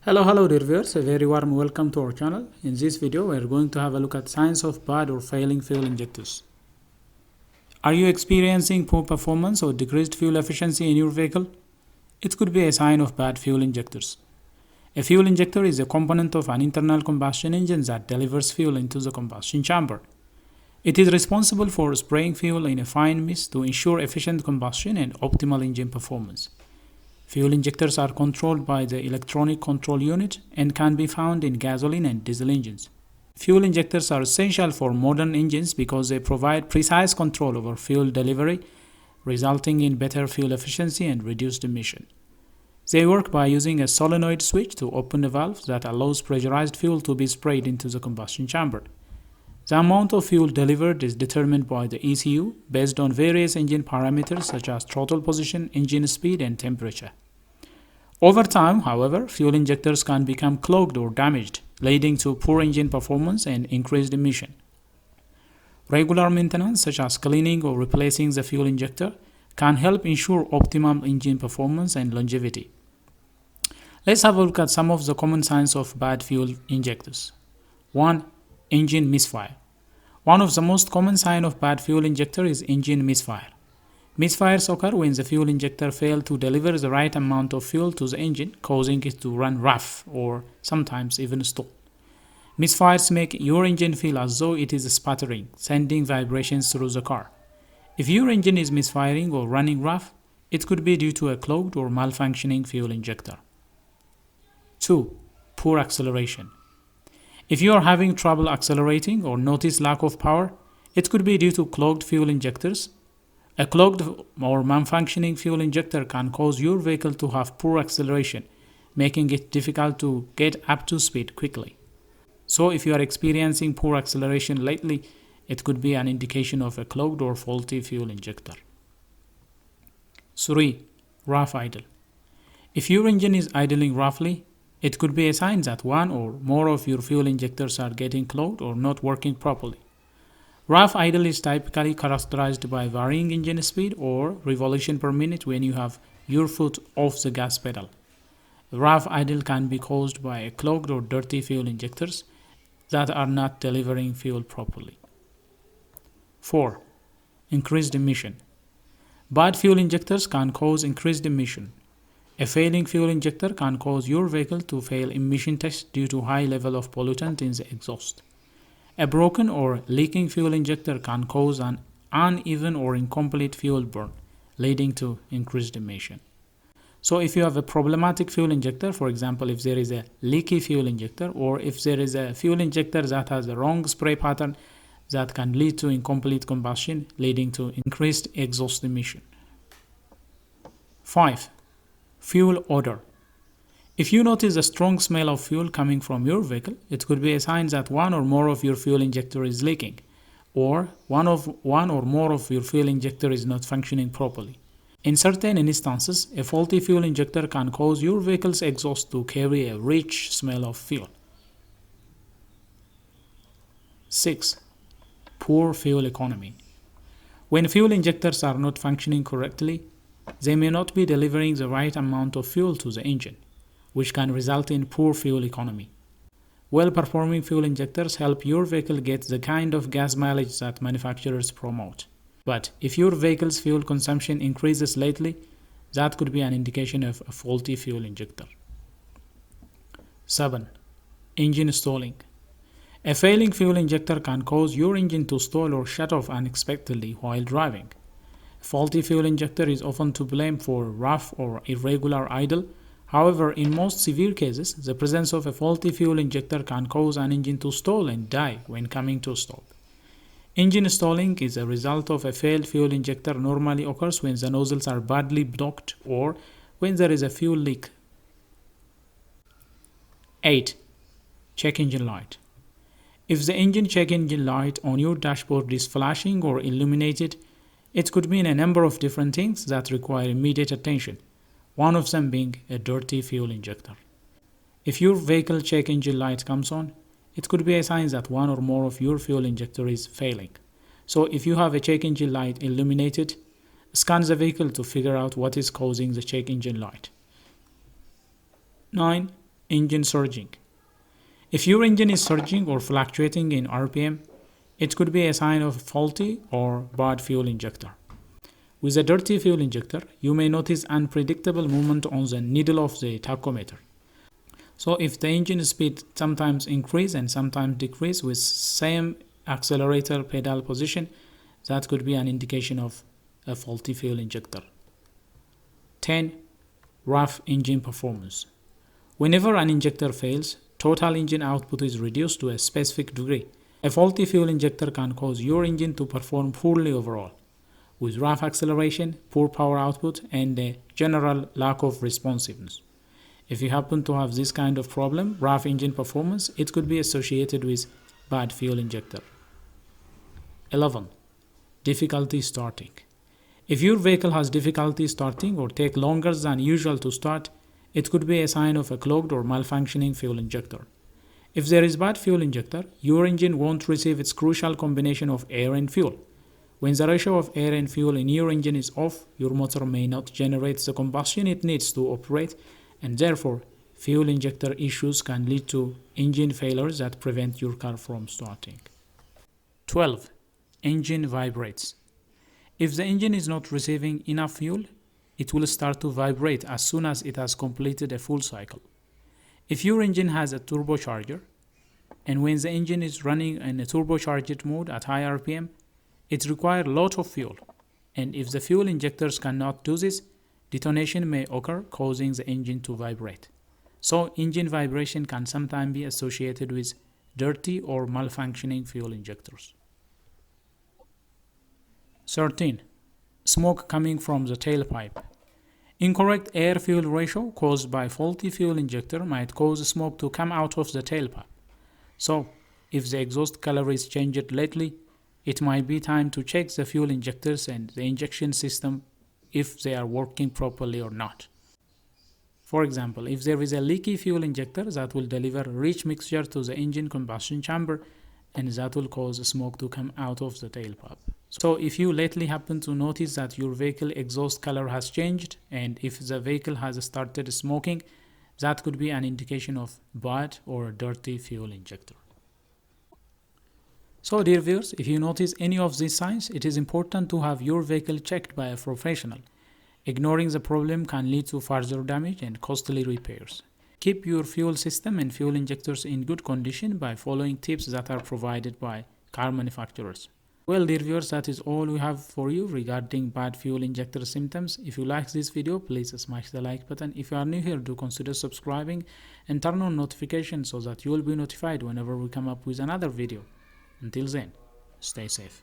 Hello dear viewers, a very warm welcome to our channel. In this video we are going to have a look at signs of bad or failing fuel injectors. Are you experiencing poor performance or decreased fuel efficiency in your vehicle? It could be a sign of bad fuel injectors. A fuel injector is a component of an internal combustion engine that delivers fuel into the combustion chamber. It is responsible for spraying fuel in a fine mist to ensure efficient combustion and optimal engine performance. Fuel injectors are controlled by the electronic control unit and can be found in gasoline and diesel engines. Fuel injectors are essential for modern engines because they provide precise control over fuel delivery, resulting in better fuel efficiency and reduced emission. They work by using a solenoid switch to open a valve that allows pressurized fuel to be sprayed into the combustion chamber. The amount of fuel delivered is determined by the ECU based on various engine parameters such as throttle position, engine speed, and temperature. Over time, however, fuel injectors can become clogged or damaged, leading to poor engine performance and increased emission. Regular maintenance, such as cleaning or replacing the fuel injector, can help ensure optimum engine performance and longevity. Let's have a look at some of the common signs of bad fuel injectors. 1. Engine misfire. One of the most common signs of bad fuel injector is engine misfire. Misfires occur when the fuel injector fails to deliver the right amount of fuel to the engine, causing it to run rough or sometimes even stall. Misfires make your engine feel as though it is sputtering, sending vibrations through the car. If your engine is misfiring or running rough, it could be due to a clogged or malfunctioning fuel injector. 2. Poor acceleration. If you are having trouble accelerating or notice lack of power, it could be due to clogged fuel injectors. A clogged or malfunctioning fuel injector can cause your vehicle to have poor acceleration, making it difficult to get up to speed quickly. So if you are experiencing poor acceleration lately, it could be an indication of a clogged or faulty fuel injector. 3. Rough idle. If your engine is idling roughly, it could be a sign that one or more of your fuel injectors are getting clogged or not working properly. Rough idle is typically characterized by varying engine speed or revolution per minute when you have your foot off the gas pedal. Rough idle can be caused by a clogged or dirty fuel injectors that are not delivering fuel properly. 4. Increased emission. Bad fuel injectors can cause increased emission. A failing fuel injector can cause your vehicle to fail emission tests due to high level of pollutant in the exhaust. A broken or leaking fuel injector can cause an uneven or incomplete fuel burn, leading to increased emission. So if you have a problematic fuel injector, for example, if there is a leaky fuel injector or if there is a fuel injector that has the wrong spray pattern, that can lead to incomplete combustion, leading to increased exhaust emission. 5. Fuel odor. If you notice a strong smell of fuel coming from your vehicle, it could be a sign that one or more of your fuel injector is leaking, or one or more of your fuel injector is not functioning properly. In certain instances, a faulty fuel injector can cause your vehicle's exhaust to carry a rich smell of fuel. 6. Poor fuel economy. When fuel injectors are not functioning correctly, they may not be delivering the right amount of fuel to the engine, which can result in poor fuel economy. Well-performing fuel injectors help your vehicle get the kind of gas mileage that manufacturers promote. But if your vehicle's fuel consumption increases lately, that could be an indication of a faulty fuel injector. 7. Engine stalling. A failing fuel injector can cause your engine to stall or shut off unexpectedly while driving. A faulty fuel injector is often to blame for rough or irregular idle. However, in most severe cases, the presence of a faulty fuel injector can cause an engine to stall and die when coming to a stop. Engine stalling is a result of a failed fuel injector. Normally occurs when the nozzles are badly blocked or when there is a fuel leak. 8. Check engine light. If the check engine light on your dashboard is flashing or illuminated, it could mean a number of different things that require immediate attention, one of them being a dirty fuel injector. If your vehicle check engine light comes on, it could be a sign that one or more of your fuel injector is failing. So if you have a check engine light illuminated, scan the vehicle to figure out what is causing the check engine light. 9. Engine surging. If your engine is surging or fluctuating in RPM, it could be a sign of faulty or bad fuel injector. With a dirty fuel injector, you may notice unpredictable movement on the needle of the tachometer. So if the engine speed sometimes increase and sometimes decrease with same accelerator pedal position, that could be an indication of a faulty fuel injector. 10. Rough engine performance. Whenever an injector fails, total engine output is reduced to a specific degree. A faulty fuel injector can cause your engine to perform poorly overall, with rough acceleration, poor power output, and a general lack of responsiveness. If you happen to have this kind of problem, rough engine performance, it could be associated with bad fuel injector. 11. Difficulty starting. If your vehicle has difficulty starting or take longer than usual to start, it could be a sign of a clogged or malfunctioning fuel injector. If there is bad fuel injector, your engine won't receive its crucial combination of air and fuel. When the ratio of air and fuel in your engine is off, your motor may not generate the combustion it needs to operate, and therefore, fuel injector issues can lead to engine failures that prevent your car from starting. 12. Engine vibrates. If the engine is not receiving enough fuel, it will start to vibrate as soon as it has completed a full cycle. If your engine has a turbocharger, and when the engine is running in a turbocharged mode at high RPM, it requires a lot of fuel, and if the fuel injectors cannot do this, detonation may occur, causing the engine to vibrate. So engine vibration can sometimes be associated with dirty or malfunctioning fuel injectors. 13. Smoke coming from the tailpipe. Incorrect air-fuel ratio caused by faulty fuel injector might cause smoke to come out of the tailpipe. So, if the exhaust color is changed lately, it might be time to check the fuel injectors and the injection system if they are working properly or not. For example, if there is a leaky fuel injector that will deliver rich mixture to the engine combustion chamber, and that will cause smoke to come out of the tailpipe. So if you lately happen to notice that your vehicle exhaust color has changed, and if the vehicle has started smoking, that could be an indication of bad or dirty fuel injector. So dear viewers, if you notice any of these signs, it is important to have your vehicle checked by a professional. Ignoring the problem can lead to further damage and costly repairs. Keep your fuel system and fuel injectors in good condition by following tips that are provided by car manufacturers. Well, dear viewers, that is all we have for you regarding bad fuel injector symptoms. If you like this video, please smash the like button. If you are new here, do consider subscribing and turn on notifications so that you will be notified whenever we come up with another video. Until then, stay safe.